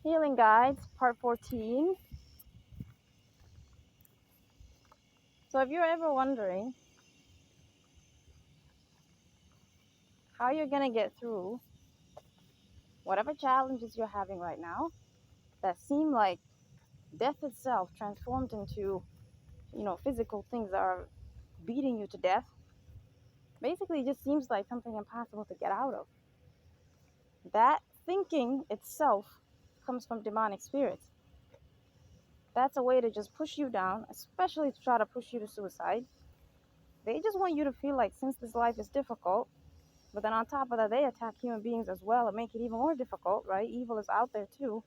Healing Guides, Part 14. So if you're ever wondering how you're going to get through whatever challenges you're having right now that seem like death itself transformed into, physical things that are beating you to death, basically it just seems like something impossible to get out of. That thinking itself comes from demonic spirits. That's a way to just push you down, especially to try to push you to suicide. They just want you to feel like since this life is difficult, but then on top of that, they attack human beings as well and make it even more difficult, right? Evil is out there too.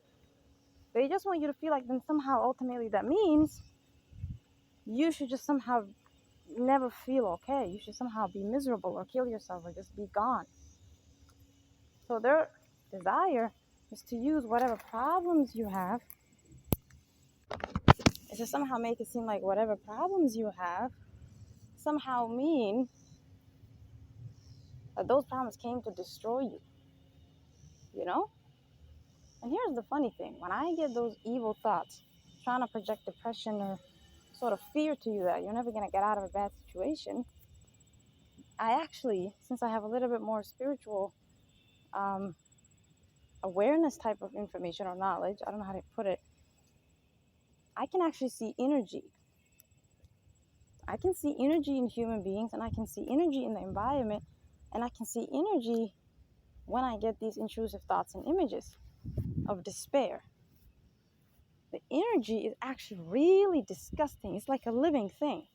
They just want you to feel like then somehow ultimately that means you should just somehow never feel okay. You should somehow be miserable or kill yourself or just be gone. So their desire is to use whatever problems you have, is to somehow make it seem like whatever problems you have somehow mean that those problems came to destroy you, you know? And here's the funny thing. When I get those evil thoughts, trying to project depression or sort of fear to you that you're never going to get out of a bad situation, I actually, since I have a little bit more spiritual awareness type of information or knowledge, I don't know how to put it, I can actually see energy. I can see energy in human beings, and I can see energy in the environment, and I can see energy when I get these intrusive thoughts and images of despair. The energy is actually really disgusting. It's like a living thing.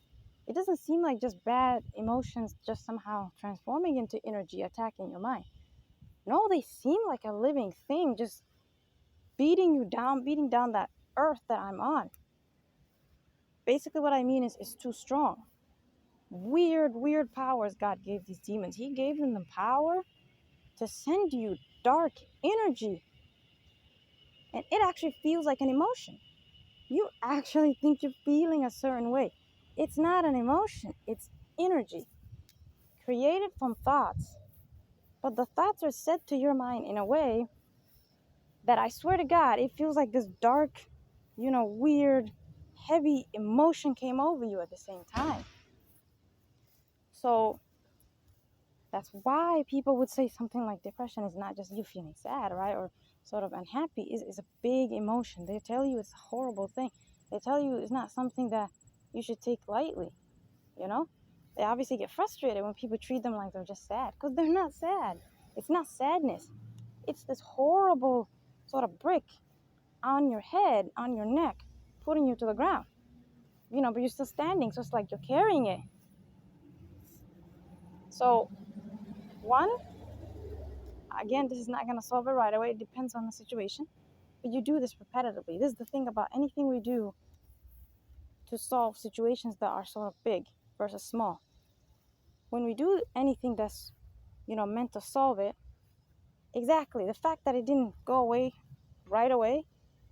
It doesn't seem like just bad emotions just somehow transforming into energy attacking your mind. No, they seem like a living thing just beating you down, beating down that earth that I'm on. Basically what I mean is too strong. Weird powers God gave these demons. He gave them the power to send you dark energy. And it actually feels like an emotion. You actually think you're feeling a certain way. It's not an emotion, it's energy created from thoughts. But the thoughts are set to your mind in a way that I swear to God, it feels like this dark, weird, heavy emotion came over you at the same time. So that's why people would say something like depression is not just you feeling sad, right? Or sort of unhappy. It's a big emotion. They tell you it's a horrible thing. They tell you it's not something that you should take lightly, you know? They obviously get frustrated when people treat them like they're just sad, because they're not sad. It's not sadness. It's this horrible sort of brick on your head, on your neck, putting you to the ground. But you're still standing, so it's like you're carrying it. So, one, again, this is not going to solve it right away. It depends on the situation. But you do this repetitively. This is the thing about anything we do to solve situations that are sort of big versus small. When we do anything that's, meant to solve it, exactly, the fact that it didn't go away right away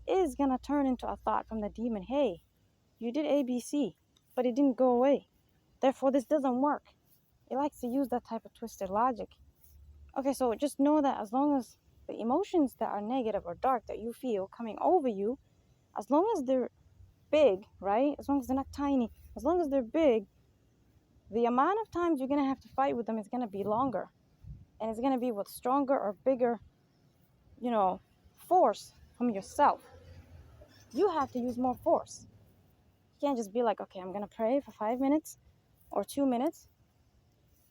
is going to turn into a thought from the demon. Hey, you did ABC, but it didn't go away. Therefore, this doesn't work. It likes to use that type of twisted logic. Okay, so just know that as long as the emotions that are negative or dark that you feel coming over you, as long as they're big, right? As long as they're not tiny, as long as they're big, the amount of times you're going to have to fight with them is going to be longer. And it's going to be with stronger or bigger, force from yourself. You have to use more force. You can't just be like, okay, I'm going to pray for 5 minutes or 2 minutes,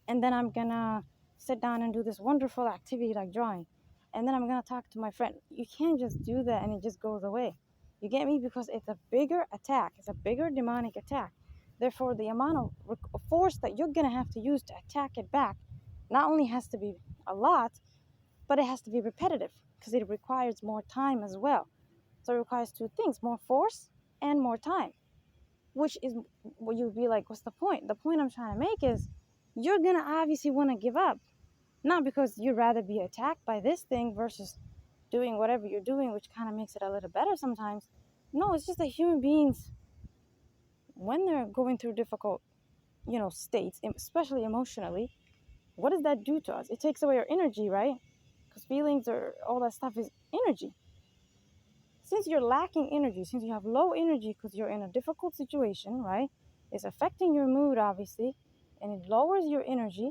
and then I'm going to sit down and do this wonderful activity like drawing. And then I'm going to talk to my friend. You can't just do that and it just goes away. You get me? Because it's a bigger attack. It's a bigger demonic attack. Therefore, the amount of force that you're going to have to use to attack it back not only has to be a lot, but it has to be repetitive because it requires more time as well. So it requires two things, more force and more time, which is what you'd be like, what's the point? The point I'm trying to make is you're going to obviously want to give up. Not because you'd rather be attacked by this thing versus doing whatever you're doing, which kind of makes it a little better sometimes. No, it's just that human beings, when they're going through difficult, states, especially emotionally, what does that do to us? It takes away our energy, right? Because feelings or all that stuff is energy. since you're lacking energy, since you have low energy because you're in a difficult situation, right? It's affecting your mood, obviously, and it lowers your energy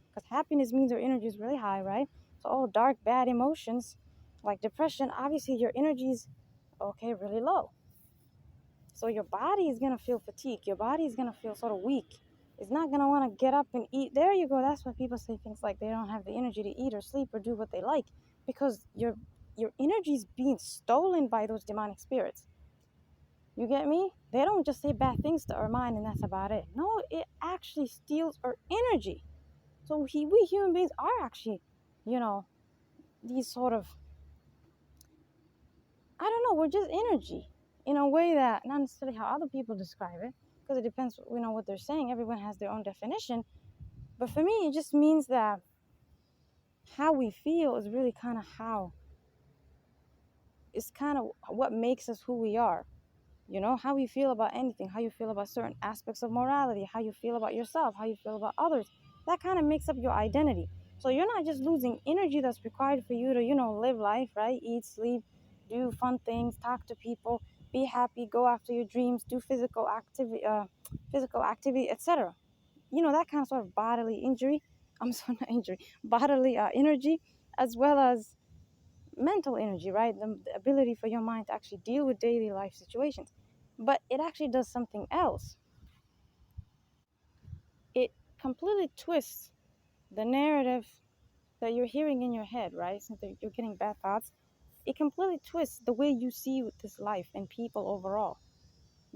because happiness means your energy is really high, right? So all dark, bad emotions like depression, obviously your energy is okay, really low. So your body is gonna feel fatigued. Your body is gonna feel sort of weak. It's not gonna want to get up and eat. There you go. That's why people say things like they don't have the energy to eat or sleep or do what they like because your energy is being stolen by those demonic spirits. You get me? They don't just say bad things to our mind and that's about it. No, it actually steals our energy. So we human beings are actually, you know, these sort of, I don't know, we're just energy in a way that not necessarily how other people describe it, because it depends, what they're saying. Everyone has their own definition. But for me, it just means that how we feel is really kind of it's kind of what makes us who we are. How you feel about anything, how you feel about certain aspects of morality, how you feel about yourself, how you feel about others. That kind of makes up your identity. So you're not just losing energy that's required for you to, live life, right? Eat, sleep, do fun things, talk to people, be happy, go after your dreams, do physical activity, etc. That kind of sort of bodily injury. I'm sorry, not injury, bodily energy, as well as mental energy, right? The ability for your mind to actually deal with daily life situations. But it actually does something else. It completely twists the narrative that you're hearing in your head, right? Since you're getting bad thoughts, it completely twists the way you see this life and people overall.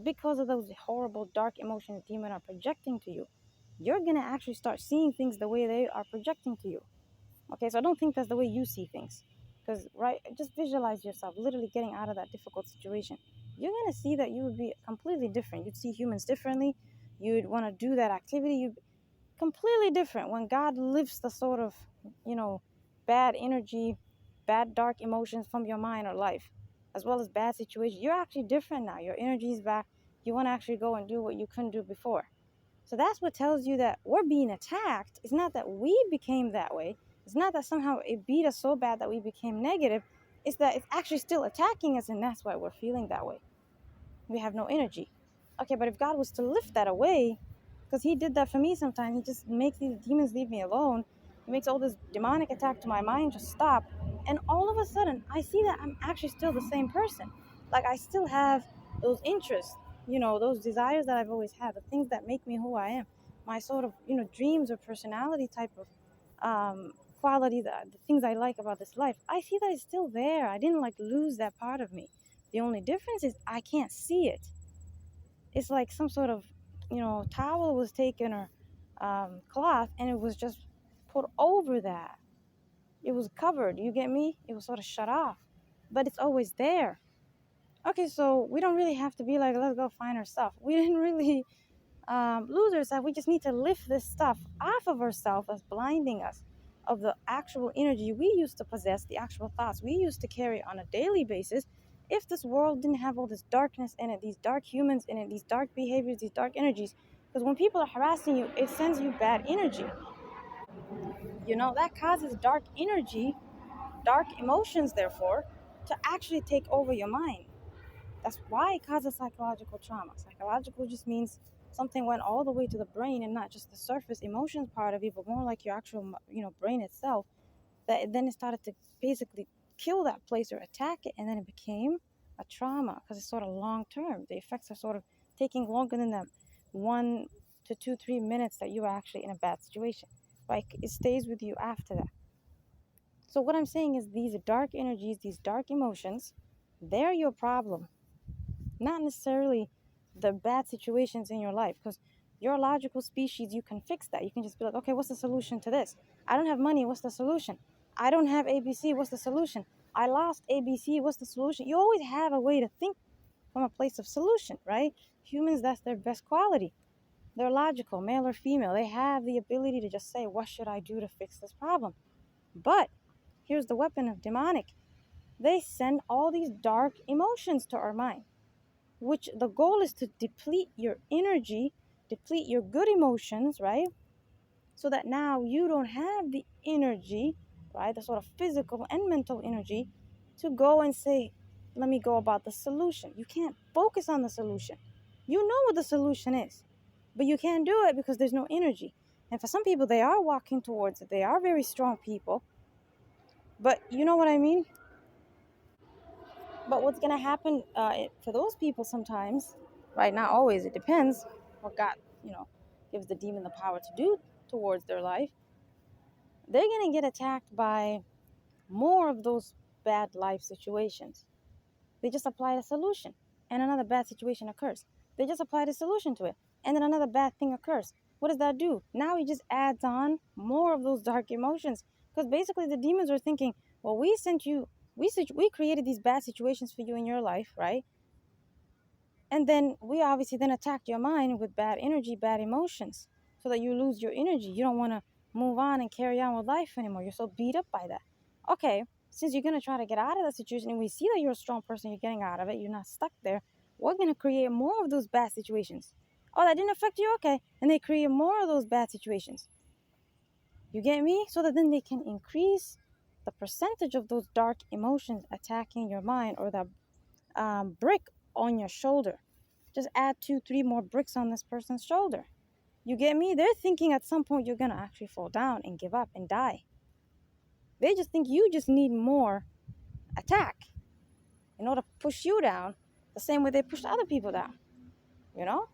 Because of those horrible, dark emotions demons are projecting to you, you're going to actually start seeing things the way they are projecting to you. Okay, so I don't think that's the way you see things. Because, right, just visualize yourself literally getting out of that difficult situation. You're going to see that you would be completely different. You'd see humans differently. You'd want to do that activity. You'd completely different when God lifts the sort of, bad energy, bad dark emotions from your mind or life, as well as bad situations. You're actually different now. Your energy is back. You want to actually go and do what you couldn't do before. So that's what tells you that we're being attacked. It's not that we became that way. It's not that somehow it beat us so bad that we became negative. It's that it's actually still attacking us, and that's why we're feeling that way. We have no energy. Okay, but if God was to lift that away, because He did that for me sometimes, He just makes these demons leave me alone. He makes all this demonic attack to my mind just stop. And all of a sudden, I see that I'm actually still the same person. Like, I still have those interests, those desires that I've always had, the things that make me who I am, my sort of, dreams or personality type of quality, the things I like about this life. I see that it's still there. I didn't lose that part of me. The only difference is I can't see it. It's like some sort of, towel was taken or cloth and it was just put over that. It was covered. You get me? It was sort of shut off, but it's always there. Okay, so we don't really have to be like, let's go find our stuff. We didn't really lose ourselves. We just need to lift this stuff off of ourselves that's blinding us of the actual energy we used to possess, the actual thoughts we used to carry on a daily basis. If this world didn't have all this darkness in it, these dark humans in it, these dark behaviors, these dark energies, because when people are harassing you, it sends you bad energy. That causes dark energy, dark emotions, therefore, to actually take over your mind. That's why it causes psychological trauma. Psychological just means something went all the way to the brain and not just the surface emotions part of it, but more like your actual, brain itself. Then it started to basically kill that place or attack it, and then it became a trauma because it's sort of long term. The effects are sort of taking longer than that 1 to 2, 3 minutes that you are actually in a bad situation. Like, it stays with you after that. So what I'm saying is these dark energies, these dark emotions, they're your problem, not necessarily the bad situations in your life, because you're a logical species. You can fix that. You can just be like, okay, what's the solution to this? I don't have money. What's the solution? I don't have ABC. What's the solution? I lost ABC. What's the solution? You always have a way to think from a place of solution, right? Humans, that's their best quality. They're logical, male or female. They have the ability to just say, what should I do to fix this problem? But here's the weapon of demonic. They send all these dark emotions to our mind, which the goal is to deplete your energy, deplete your good emotions, right? So that now you don't have the energy, right? The sort of physical and mental energy to go and say, let me go about the solution. You can't focus on the solution. You know what the solution is, but you can't do it because there's no energy. And for some people, they are walking towards it. They are very strong people. But you know what I mean? But what's going to happen for those people sometimes, right? Not always, it depends what God, you know, gives the demon the power to do towards their life. They're going to get attacked by more of those bad life situations. They just apply a solution and another bad situation occurs. They just apply the solution to it and then another bad thing occurs. What does that do? Now it just adds on more of those dark emotions, because basically the demons are thinking, well, we sent you, we created these bad situations for you in your life, right? And then we obviously then attacked your mind with bad energy, bad emotions, so that you lose your energy. You don't want to move on and carry on with life anymore. You're so beat up by that. Okay, since you're going to try to get out of that situation and we see that you're a strong person, you're getting out of it, you're not stuck there, we're going to create more of those bad situations. Oh, that didn't affect you? Okay. And they create more of those bad situations. You get me? So that then they can increase the percentage of those dark emotions attacking your mind, or the brick on your shoulder. Just add 2, 3 more bricks on this person's shoulder. You get me? They're thinking at some point you're going to actually fall down and give up and die. They just think you just need more attack in order to push you down the same way they pushed other people down. You know?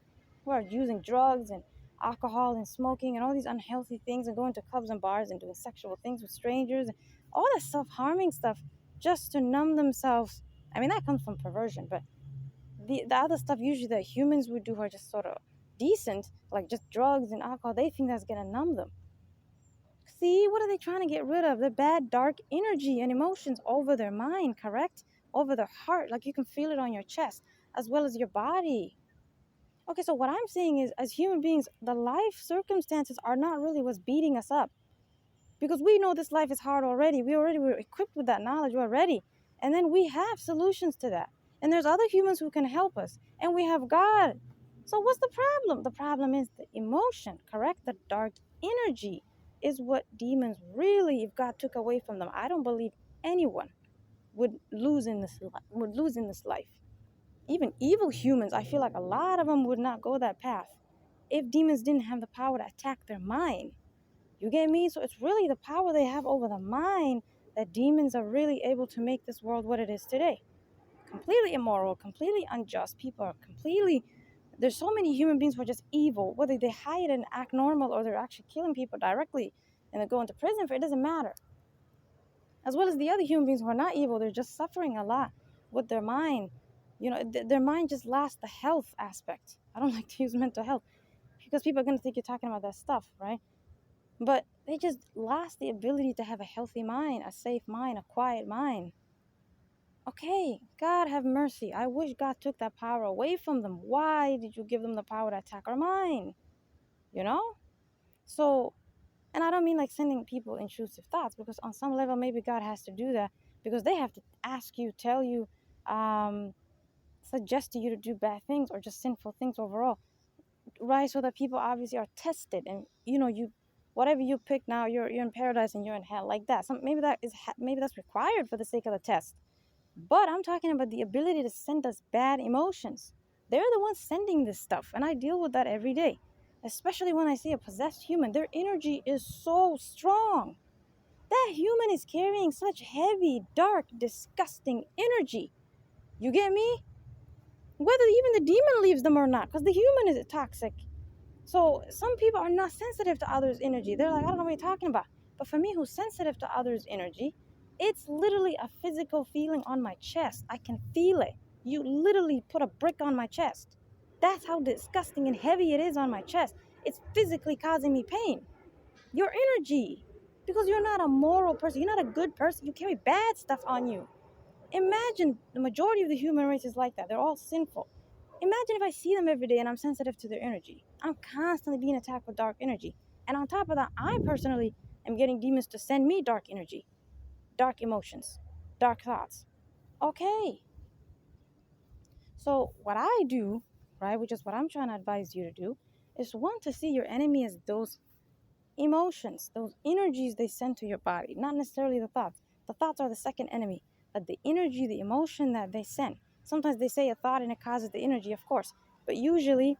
Who are using drugs and alcohol and smoking and all these unhealthy things and going to clubs and bars and doing sexual things with strangers and all that self-harming stuff just to numb themselves. I mean, that comes from perversion, but the other stuff usually that humans would do are just sort of decent, like just drugs and alcohol. They think that's gonna numb them. See, what are they trying to get rid of? The bad dark energy and emotions over their mind, correct? Over their heart, like you can feel it on your chest as well as your body. Okay, so what I'm saying is, as human beings, the life circumstances are not really what's beating us up, because we know this life is hard already. We already were equipped with that knowledge already, and then we have solutions to that. And there's other humans who can help us, and we have God. So what's the problem? The problem is the emotion, correct? The dark energy is what demons really, if God took away from them, I don't believe anyone would lose in this life. Even evil humans, I feel like a lot of them would not go that path if demons didn't have the power to attack their mind. You get me? So it's really the power they have over the mind that demons are really able to make this world what it is today. Completely immoral, completely unjust. People are completely... There's so many human beings who are just evil. Whether they hide and act normal or they're actually killing people directly and they go into prison for it, doesn't matter. As well as the other human beings who are not evil, they're just suffering a lot with their mind. You know, their mind just lacks the health aspect. I don't like to use mental health because people are going to think you're talking about that stuff, right? But they just lost the ability to have a healthy mind, a safe mind, a quiet mind. Okay, God have mercy. I wish God took that power away from them. Why did you give them the power to attack our mind? You know? So, and I don't mean like sending people intrusive thoughts, because on some level maybe God has to do that because they have to ask you, tell you, suggest to you to do bad things or just sinful things overall, right? So that people obviously are tested, and you know, you whatever you pick now, you're in paradise and you're in hell, like that. So maybe that's required for the sake of the test. But I'm talking about the ability to send us bad emotions. They're the ones sending this stuff, and I deal with that every day. Especially when I see a possessed human, their energy is so strong. That human is carrying such heavy, dark, disgusting energy. You get me? Whether even the demon leaves them or not, because the human is toxic. So some people are not sensitive to others' energy. They're like, I don't know what you're talking about. But for me, who's sensitive to others' energy, it's literally a physical feeling on my chest. I can feel it. You literally put a brick on my chest. That's how disgusting and heavy it is on my chest. It's physically causing me pain. Your energy. Because you're not a moral person. You're not a good person. You carry bad stuff on you. Imagine the majority of the human race is like that. They're all sinful. Imagine if I see them every day and I'm sensitive to their energy. I'm constantly being attacked with dark energy. And on top of that, I personally am getting demons to send me dark energy, dark emotions, dark thoughts. Okay. So what I do, right, which is what I'm trying to advise you to do, is one, to see your enemy as those emotions, those energies they send to your body, not necessarily the thoughts. The thoughts are the second enemy. but the energy, the emotion that they send. Sometimes they say a thought and it causes the energy, of course, but usually,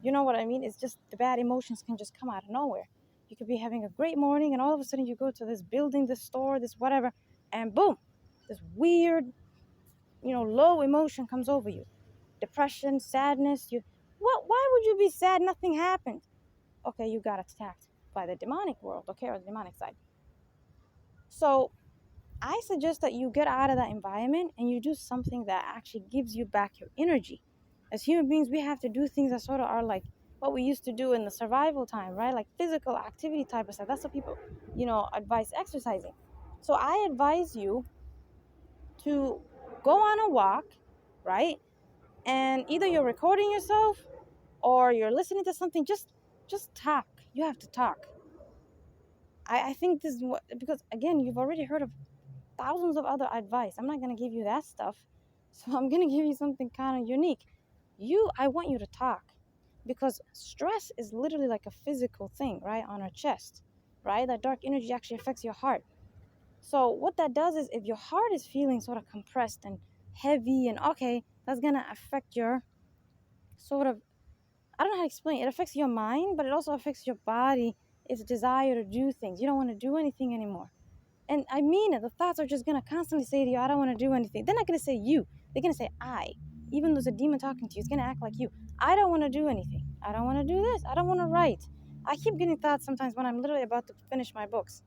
you know what I mean? It's just the bad emotions can just come out of nowhere. You could be having a great morning and all of a sudden you go to this building, this store, this whatever, and boom, this weird, low emotion comes over you. Depression, sadness, why would you be sad? Nothing happened. Okay, you got attacked by the demonic world, okay, or the demonic side. So I suggest that you get out of that environment and you do something that actually gives you back your energy. As human beings, we have to do things that sort of are like what we used to do in the survival time, right? Like physical activity type of stuff. That's what people, advise exercising. So I advise you to go on a walk, right? And either you're recording yourself or you're listening to something. Just talk. You have to talk. I think this is what, because again, you've already heard of thousands of other advice. I'm not going to give you that stuff. So I'm going to give you something kind of unique. I want you to talk, because stress is literally like a physical thing, right? On our chest, right? That dark energy actually affects your heart. So what that does is, if your heart is feeling sort of compressed and heavy and okay, that's going to affect your sort of, I don't know how to explain it. It affects your mind, but it also affects your body, its desire to do things. You don't want to do anything anymore. And I mean it. The thoughts are just going to constantly say to you, I don't want to do anything. They're not going to say you. They're going to say I. Even though there's a demon talking to you, it's going to act like you. I don't want to do anything. I don't want to do this. I don't want to write. I keep getting thoughts sometimes when I'm literally about to finish my books.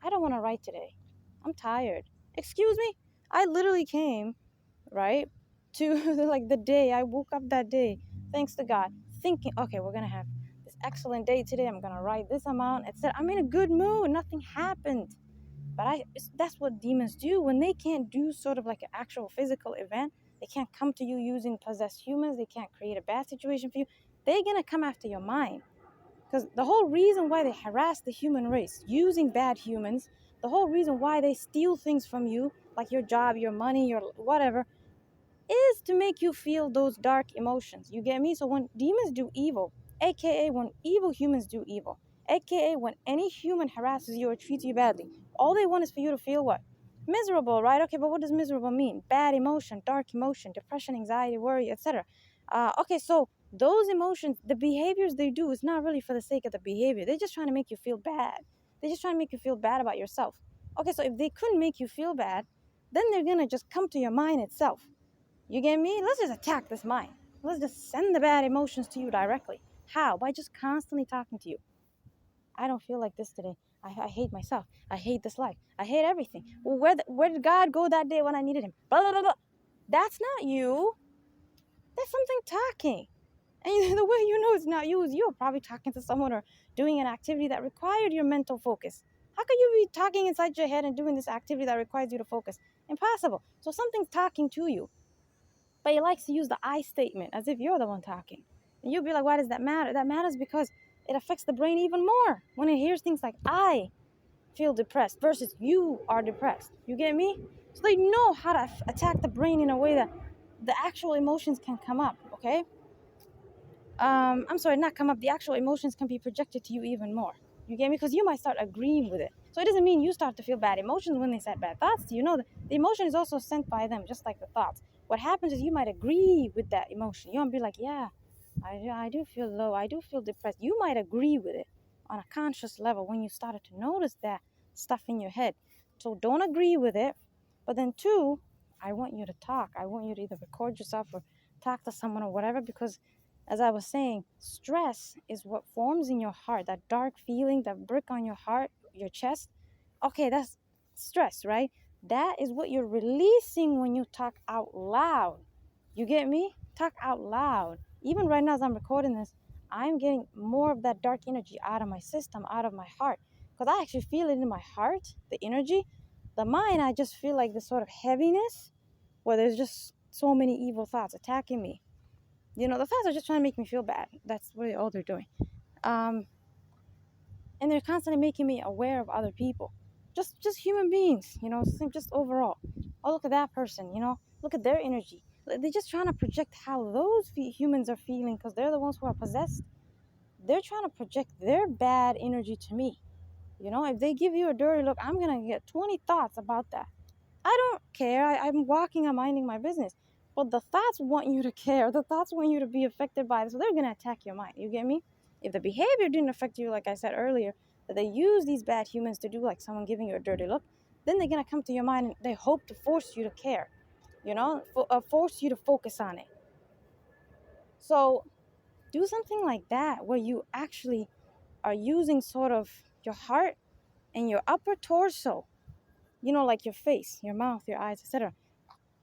I don't want to write today. I'm tired. Excuse me? I literally came, right, to like the day I woke up that day, thanks to God, thinking, okay, we're going to have this excellent day today. I'm going to write this amount, etc. I'm in a good mood. Nothing happened. But that's what demons do when they can't do sort of like an actual physical event. They can't come to you using possessed humans. They can't create a bad situation for you. They're going to come after your mind. Because the whole reason why they harass the human race using bad humans, the whole reason why they steal things from you, like your job, your money, your whatever, is to make you feel those dark emotions. You get me? So when demons do evil, aka when evil humans do evil, aka when any human harasses you or treats you badly, all they want is for you to feel what? Miserable, right? Okay, but what does miserable mean? Bad emotion, dark emotion, depression, anxiety, worry, etc. Okay, so those emotions, the behaviors they do is not really for the sake of the behavior. They're just trying to make you feel bad. They're just trying to make you feel bad about yourself. Okay, so if they couldn't make you feel bad, then they're gonna just come to your mind itself. You get me? Let's just attack this mind. Let's just send the bad emotions to you directly. How? By just constantly talking to you. I don't feel like this today. I hate myself. I hate this life. I hate everything. Well, where did God go that day when I needed him? Blah, blah, blah, blah. That's not you. That's something talking. And the way you know it's not you is you're probably talking to someone or doing an activity that required your mental focus. How can you be talking inside your head and doing this activity that requires you to focus? Impossible. So something's talking to you. But he likes to use the I statement as if you're the one talking. And you'll be like, why does that matter? That matters because it affects the brain even more when it hears things like I feel depressed versus you are depressed. You get me? So they know how to attack the brain in a way that the actual emotions can come up, okay? I'm sorry, not come up. The actual emotions can be projected to you even more. You get me? Because you might start agreeing with it. So it doesn't mean you start to feel bad emotions when they set bad thoughts to you. No, the emotion is also sent by them, just like the thoughts. What happens is you might agree with that emotion. You might be like, yeah, I do feel low. I do feel depressed. You might agree with it on a conscious level when you started to notice that stuff in your head. So don't agree with it. But then two, I want you to talk. I want you to either record yourself or talk to someone or whatever, because as I was saying, stress is what forms in your heart, that dark feeling, that brick on your heart, your chest. Okay, that's stress, right? That is what you're releasing when you talk out loud. You get me? Talk out loud. Even right now as I'm recording this, I'm getting more of that dark energy out of my system, out of my heart. Because I actually feel it in my heart, the energy. The mind, I just feel like this sort of heaviness where there's just so many evil thoughts attacking me. The thoughts are just trying to make me feel bad. That's really all they're doing. And they're constantly making me aware of other people. Just human beings, just overall. Oh, look at that person, look at their energy. They're just trying to project how those humans are feeling because they're the ones who are possessed. They're trying to project their bad energy to me. If they give you a dirty look, I'm going to get 20 thoughts about that. I don't care. I'm walking, I'm minding my business. But the thoughts want you to care. The thoughts want you to be affected by it. So they're going to attack your mind. You get me? If the behavior didn't affect you, like I said earlier, that they use these bad humans to do, like someone giving you a dirty look, then they're going to come to your mind and they hope to force you to care, force you to focus on it. So do something like that where you actually are using sort of your heart and your upper torso, like your face, your mouth, your eyes, etc.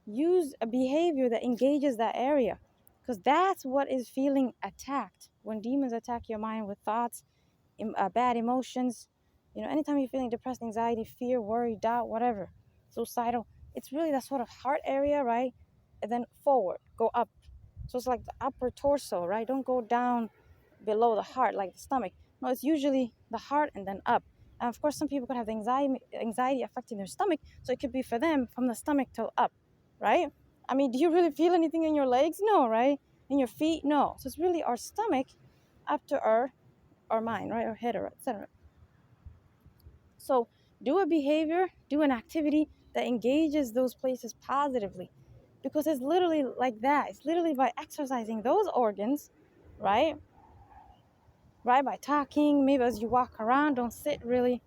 Use a behavior that engages that area, because that's what is feeling attacked. When demons attack your mind with thoughts, bad emotions, anytime you're feeling depressed, anxiety, fear, worry, doubt, whatever, suicidal, it's really that sort of heart area, right? And then forward, go up. So it's like the upper torso, right? Don't go down below the heart like the stomach. No, it's usually the heart and then up. And of course, some people could have anxiety affecting their stomach, so it could be for them from the stomach till up, right? I mean, do you really feel anything in your legs? No, right? In your feet? No. So it's really our stomach up to our mind, right? Our head, or etc. So do a behavior, do an activity that engages those places positively, because it's literally like that. It's literally by exercising those organs, right? Right, by talking, maybe as you walk around, don't sit really.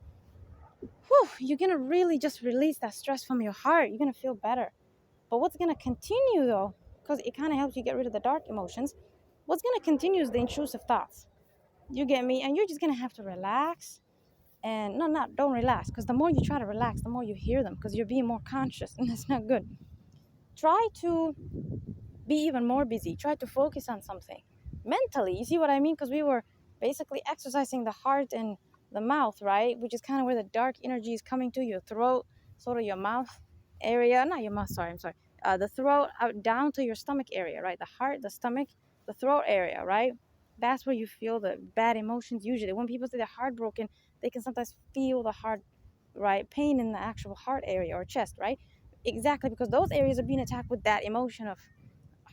You're gonna really just release that stress from your heart. You're gonna feel better. But what's gonna continue though, because it kind of helps you get rid of the dark emotions, what's gonna continue is the intrusive thoughts. You get me? And you're just gonna have to relax. And don't relax, because the more you try to relax, the more you hear them, because you're being more conscious, and that's not good. Try to be even more busy. Try to focus on something mentally. You see what I mean? Because we were basically exercising the heart and the mouth, right? Which is kind of where the dark energy is coming to your throat, sort of your mouth area. Not your mouth, sorry, I'm sorry. The throat out down to your stomach area, right? The heart, the stomach, the throat area, right? That's where you feel the bad emotions usually. When people say they're heartbroken, they can sometimes feel the heart, right? Pain in the actual heart area or chest, right? Exactly, because those areas are being attacked with that emotion of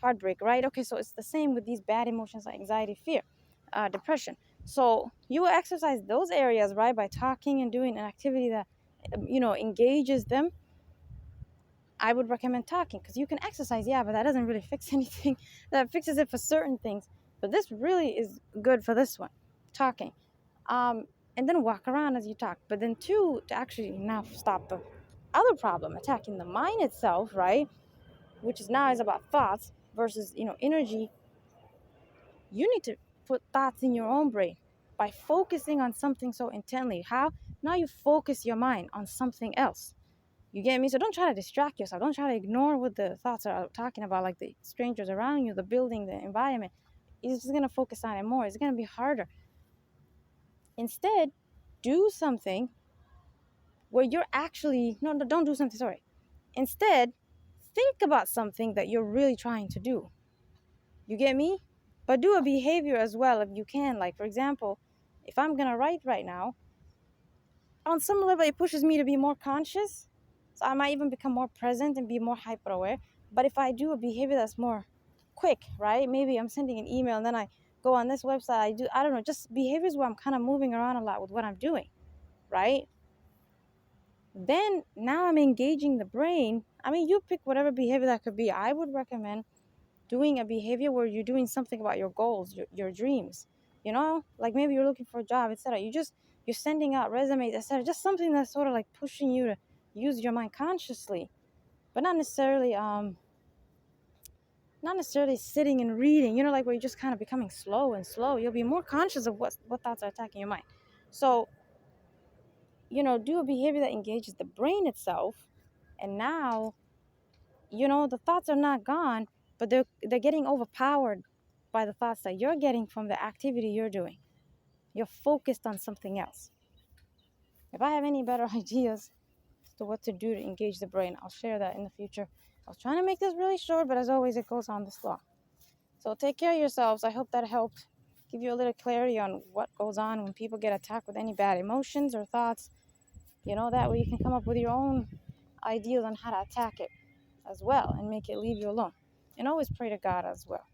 heartbreak, right? Okay, so it's the same with these bad emotions like anxiety, fear, depression. So you will exercise those areas, right, by talking and doing an activity that engages them. I would recommend talking, because you can exercise, yeah, but that doesn't really fix anything. That fixes it for certain things, but this really is good for this one, talking. And then walk around as you talk. But then two, to actually now stop the other problem, attacking the mind itself, right, which is now is about thoughts versus energy. You need to put thoughts in your own brain by focusing on something so intently. How? Now you focus your mind on something else. You get me? So don't try to distract yourself. Don't try to ignore what the thoughts are talking about, like the strangers around you, the building, the environment. You're just going to focus on it more. It's going to be harder. Instead, do something where you're actually, no, don't do something, sorry. Instead, think about something that you're really trying to do. You get me? But do a behavior as well if you can. Like, for example, if I'm going to write right now, on some level, it pushes me to be more conscious. So I might even become more present and be more hyper aware. But if I do a behavior that's more quick, right? Maybe I'm sending an email and then I go on this website. I don't know, just behaviors where I'm kind of moving around a lot with what I'm doing, right? Then now I'm engaging the brain. I mean, you pick whatever behavior that could be. I would recommend doing a behavior where you're doing something about your goals, your dreams, like maybe you're looking for a job, etc. You're sending out resumes, etc. Just something that's sort of like pushing you to use your mind consciously, but not necessarily sitting and reading, like where you're just kind of becoming slow and slow. You'll be more conscious of what thoughts are attacking your mind. So do a behavior that engages the brain itself, and now the thoughts are not gone, but they're getting overpowered by the thoughts that you're getting from the activity you're doing. You're focused on something else. If I have any better ideas as to what to do to engage the brain, I'll share that in the future. I was trying to make this really short, but as always, it goes on this long. So take care of yourselves. I hope that helped give you a little clarity on what goes on when people get attacked with any bad emotions or thoughts. That way you can come up with your own ideas on how to attack it as well and make it leave you alone. And always pray to God as well.